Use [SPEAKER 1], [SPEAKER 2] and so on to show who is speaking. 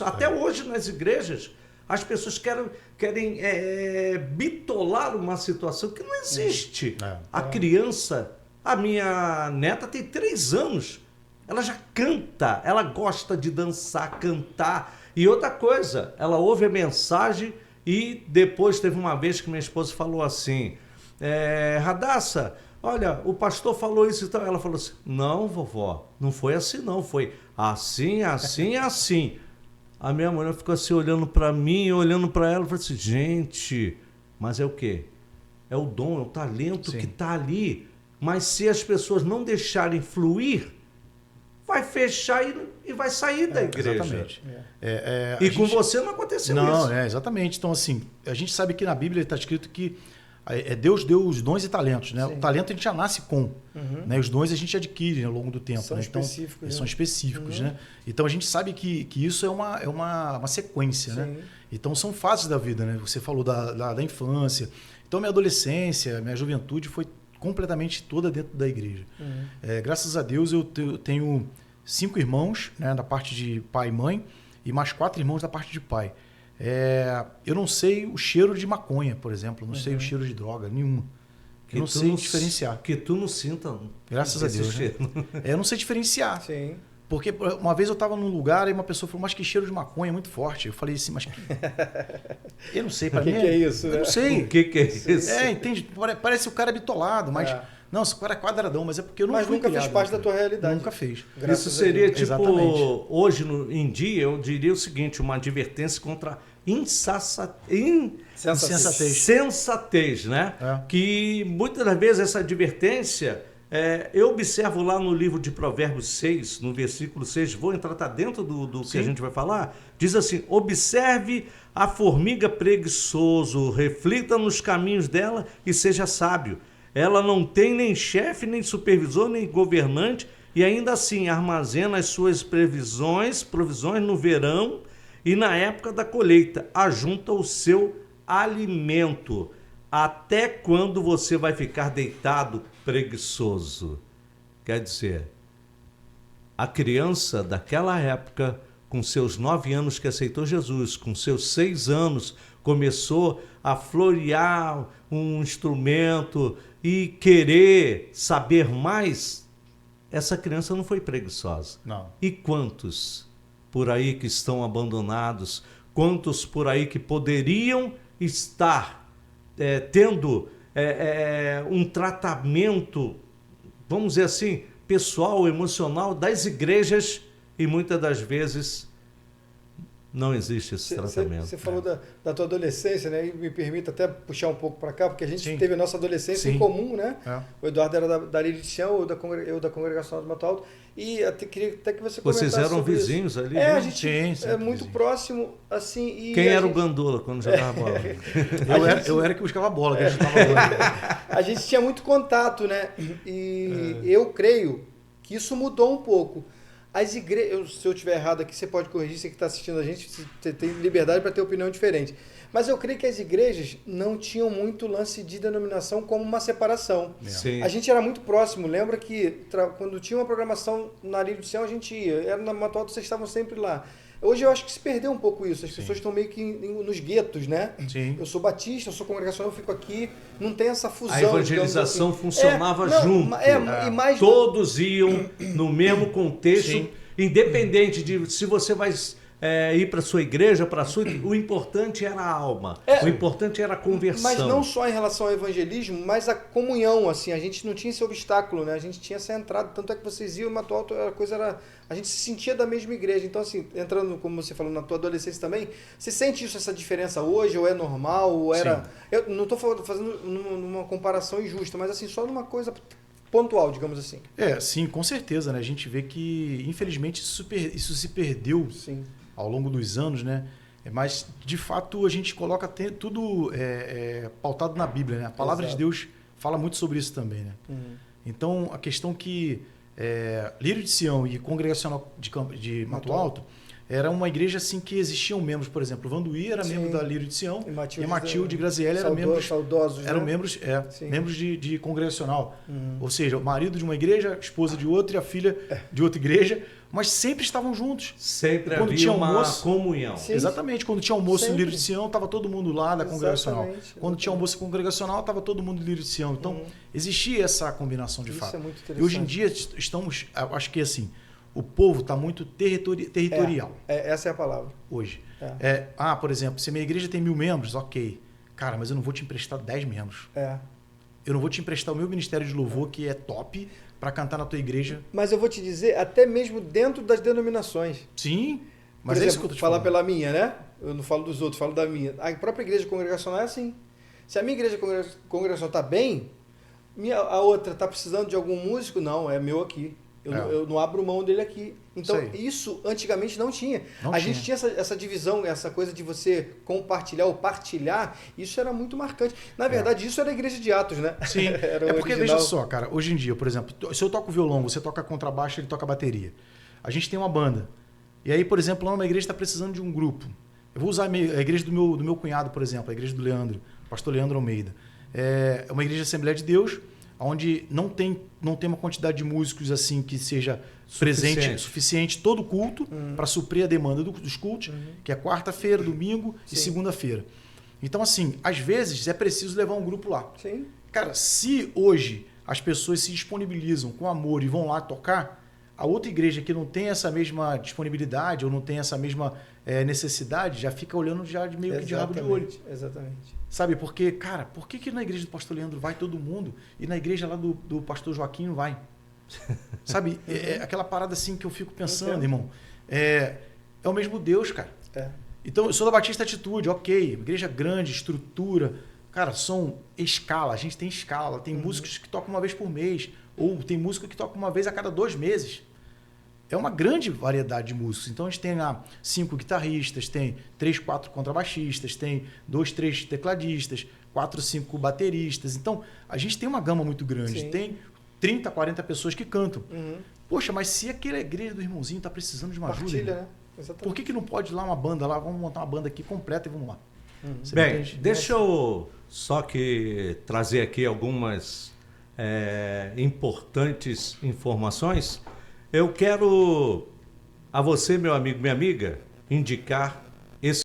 [SPEAKER 1] Até hoje nas igrejas, as pessoas querem bitolar uma situação que não existe. A criança, a minha neta tem 3 anos, ela já canta, ela gosta de dançar, cantar. E outra coisa, ela ouve a mensagem e depois teve uma vez que minha esposa falou assim, Radassa, olha, o pastor falou isso e tal. Ela falou assim, não, vovó, não foi assim não, foi assim, assim, assim. A minha mulher ficou assim olhando para mim, olhando para ela, e falou assim, gente, mas é o quê? É o dom, é o talento que está ali. Mas se as pessoas não deixarem fluir, vai fechar e vai sair da igreja.
[SPEAKER 2] Exatamente.
[SPEAKER 1] E com você não aconteceu isso.
[SPEAKER 2] Não, exatamente. Então, assim, a gente sabe que na Bíblia está escrito que Deus deu os dons e talentos, né? O talento a gente já nasce com, né? Os dons a gente adquire ao longo do tempo.
[SPEAKER 3] São específicos.
[SPEAKER 2] São específicos, né? Então a gente sabe que isso é uma sequência, né? Então são fases da vida, né? Você falou da infância. Então minha adolescência, minha juventude foi completamente toda dentro da igreja. Graças a Deus eu tenho 5 irmãos, né? Da parte de pai e mãe, e mais 4 irmãos da parte de pai. Eu não sei o cheiro de maconha, por exemplo. Não sei o cheiro de droga, nenhuma. Eu não sei diferenciar.
[SPEAKER 1] Que tu não sinta.
[SPEAKER 2] Graças a Deus. Né? Eu não sei diferenciar.
[SPEAKER 3] Sim.
[SPEAKER 2] Porque uma vez eu estava num lugar e uma pessoa falou, mas que cheiro de maconha muito forte. Eu falei assim, mas que... Eu não sei, para mim...
[SPEAKER 3] O que é isso?
[SPEAKER 2] Eu não sei.
[SPEAKER 1] O que é isso?
[SPEAKER 2] Entende? Parece o cara bitolado, mas... Não, esse cara é quadradão, mas é porque eu não
[SPEAKER 3] Mas
[SPEAKER 2] fui
[SPEAKER 3] nunca
[SPEAKER 2] criado,
[SPEAKER 3] fez parte da tua realidade.
[SPEAKER 2] Nunca fez.
[SPEAKER 1] Isso seria tipo,
[SPEAKER 2] Exatamente.
[SPEAKER 1] hoje em dia, eu diria o seguinte, uma advertência contra insensatez, né? Que muitas das vezes essa advertência, eu observo lá no livro de Provérbios 6, no versículo 6, vou entrar dentro do que a gente vai falar, diz assim, observe a formiga preguiçoso, reflita nos caminhos dela e seja sábio. Ela não tem nem chefe, nem supervisor, nem governante, e ainda assim armazena as suas provisões no verão e na época da colheita. Ajunta o seu alimento. Até quando você vai ficar deitado preguiçoso? Quer dizer, a criança daquela época, com seus 9 anos que aceitou Jesus, com seus 6 anos, começou a florear um instrumento e querer saber mais, essa criança não foi preguiçosa.
[SPEAKER 2] Não.
[SPEAKER 1] E quantos por aí que estão abandonados, quantos por aí que poderiam estar tendo um tratamento, vamos dizer assim, pessoal, emocional das igrejas e muitas das vezes não existe esse tratamento.
[SPEAKER 3] Você falou da tua adolescência, né? E me permite até puxar um pouco para cá, porque a gente teve a nossa adolescência em comum, né? O Eduardo era da Lírio de Sião, eu da Congregação do Mato Alto. E queria até que você comentasse.
[SPEAKER 1] Vocês eram
[SPEAKER 3] sobre
[SPEAKER 1] vizinhos
[SPEAKER 3] isso.
[SPEAKER 1] ali?
[SPEAKER 3] A gente é muito
[SPEAKER 2] vizinho.
[SPEAKER 3] próximo, assim. E
[SPEAKER 1] quem era o Gandula quando jogava bola?
[SPEAKER 2] Eu era que buscava bola, que a gente tava bola.
[SPEAKER 3] A gente tinha muito contato, né? E eu creio que isso mudou um pouco. As igrejas, se eu estiver errado aqui, você pode corrigir, você que está assistindo a gente, você tem liberdade para ter opinião diferente. Mas eu creio que as igrejas não tinham muito lance de denominação como uma separação.
[SPEAKER 1] Sim.
[SPEAKER 3] A gente era muito próximo. Lembra que quando tinha uma programação na Lírio do Céu, a gente ia. Era na Mato Alto, vocês estavam sempre lá. Hoje eu acho que se perdeu um pouco isso. As pessoas estão meio que nos guetos, né?
[SPEAKER 2] Sim.
[SPEAKER 3] Eu sou batista, eu sou congregacional, eu fico aqui. Não tem essa fusão.
[SPEAKER 1] A evangelização
[SPEAKER 3] assim.
[SPEAKER 1] funcionava junto.
[SPEAKER 3] E mais
[SPEAKER 1] todos iam no mesmo contexto, independente de se você vai ir para sua igreja, para sua, o importante era a alma. O importante era a conversão.
[SPEAKER 3] Mas não só em relação ao evangelismo, mas a comunhão, assim, a gente não tinha esse obstáculo, né? A gente tinha essa entrada, tanto é que vocês iam, Mato Alto, a coisa era, a gente se sentia da mesma igreja. Então, assim, entrando, como você falou, na tua adolescência também, você sente isso, essa diferença hoje, ou é normal, ou era... Sim. Eu não estou fazendo uma comparação injusta, mas assim, só numa coisa pontual, digamos assim.
[SPEAKER 2] Sim, com certeza, né? A gente vê que, infelizmente, isso se perdeu.
[SPEAKER 3] Sim.
[SPEAKER 2] Ao longo dos anos, né? Mas, de fato, a gente coloca tudo pautado na Bíblia, né? A palavra de Deus fala muito sobre isso também, né? Então, a questão que Lírio de Sião e Congregacional de Mato Alto era uma igreja assim que existiam membros, por exemplo, o Vanduí era membro da Lírio de Sião e Matilde Grazielli eram membros de Congregacional. Ou seja, o marido de uma igreja, a esposa de outra e a filha de outra igreja, mas sempre estavam juntos.
[SPEAKER 1] Sempre
[SPEAKER 2] Quando
[SPEAKER 1] havia
[SPEAKER 2] tinha
[SPEAKER 1] uma
[SPEAKER 2] almoço,
[SPEAKER 1] comunhão.
[SPEAKER 3] Sim.
[SPEAKER 2] Exatamente. Quando tinha almoço no
[SPEAKER 3] Sempre.
[SPEAKER 2] Lírio de Sião, estava todo mundo lá da congregacional.
[SPEAKER 3] Exatamente.
[SPEAKER 2] Quando tinha almoço congregacional, estava todo mundo no Lírio de Sião. Então, existia essa combinação de
[SPEAKER 3] Isso
[SPEAKER 2] fato.
[SPEAKER 3] é muito
[SPEAKER 2] E hoje em
[SPEAKER 3] interessante.
[SPEAKER 2] dia estamos, acho que assim, o povo está muito territorial
[SPEAKER 3] Essa é a palavra.
[SPEAKER 2] hoje.
[SPEAKER 3] É.
[SPEAKER 2] Por exemplo, se a minha igreja tem 1000 membros, ok. Cara, mas eu não vou te emprestar 10 membros.
[SPEAKER 3] É.
[SPEAKER 2] Eu não vou te emprestar o meu ministério de louvor, que é top, para cantar na tua igreja.
[SPEAKER 3] Mas eu vou te dizer, até mesmo dentro das denominações.
[SPEAKER 2] Sim,
[SPEAKER 3] Por
[SPEAKER 2] mas é isso
[SPEAKER 3] exemplo,
[SPEAKER 2] que eu tô te
[SPEAKER 3] falar
[SPEAKER 2] falando.
[SPEAKER 3] pela minha, né? Eu não falo dos outros, falo da minha. A própria igreja congregacional é assim. Se a minha igreja congregacional está bem, a outra está precisando de algum músico, não, é meu aqui. Eu não abro mão dele aqui. Então, isso antigamente não tinha. A gente tinha essa divisão, essa coisa de você compartilhar ou partilhar, isso era muito marcante. Na verdade, isso era a igreja de Atos, né?
[SPEAKER 2] Sim,
[SPEAKER 3] Era
[SPEAKER 2] é porque,
[SPEAKER 3] original.
[SPEAKER 2] veja só, cara, hoje em dia, por exemplo, se eu toco violão, você toca contrabaixo, ele toca bateria. A gente tem uma banda. E aí, por exemplo, lá uma igreja está precisando de um grupo. Eu vou usar a igreja do meu cunhado, por exemplo, a igreja do Leandro, pastor Leandro Almeida. É uma igreja de Assembleia de Deus, onde não tem uma quantidade de músicos assim que seja suficiente todo culto para suprir a demanda dos cultos, que é quarta-feira, domingo e segunda-feira. Então, assim, às vezes é preciso levar um grupo lá.
[SPEAKER 3] Sim.
[SPEAKER 2] Cara, se hoje as pessoas se disponibilizam com amor e vão lá tocar, a outra igreja que não tem essa mesma disponibilidade ou não tem essa mesma necessidade, já fica olhando já meio que de rabo de olho.
[SPEAKER 3] Exatamente.
[SPEAKER 2] Sabe, porque, cara, por que na igreja do pastor Leandro vai todo mundo e na igreja lá do pastor Joaquim não vai? Sabe, é aquela parada assim que eu fico pensando, irmão. É o mesmo Deus, cara. Então, eu sou da Batista Atitude, ok, igreja grande, estrutura. Cara, escala, a gente tem escala. Tem músicos que tocam uma vez por mês, ou tem músico que toca uma vez a cada 2 meses. É uma grande variedade de músicos. Então, a gente tem lá 5 guitarristas, tem 3, 4 contrabaixistas, tem 2, 3 tecladistas, 4, 5 bateristas. Então, a gente tem uma gama muito grande.
[SPEAKER 3] Sim.
[SPEAKER 2] Tem 30, 40 pessoas que cantam. Poxa, mas se aquela igreja do irmãozinho está precisando de uma ajuda,
[SPEAKER 3] Partilha, né? Exatamente.
[SPEAKER 2] por que não pode ir lá uma banda lá? Vamos montar uma banda aqui completa e vamos lá. Você
[SPEAKER 1] Bem,
[SPEAKER 2] entende?
[SPEAKER 1] deixa eu só que trazer aqui algumas importantes informações. Eu quero a você, meu amigo, minha amiga, indicar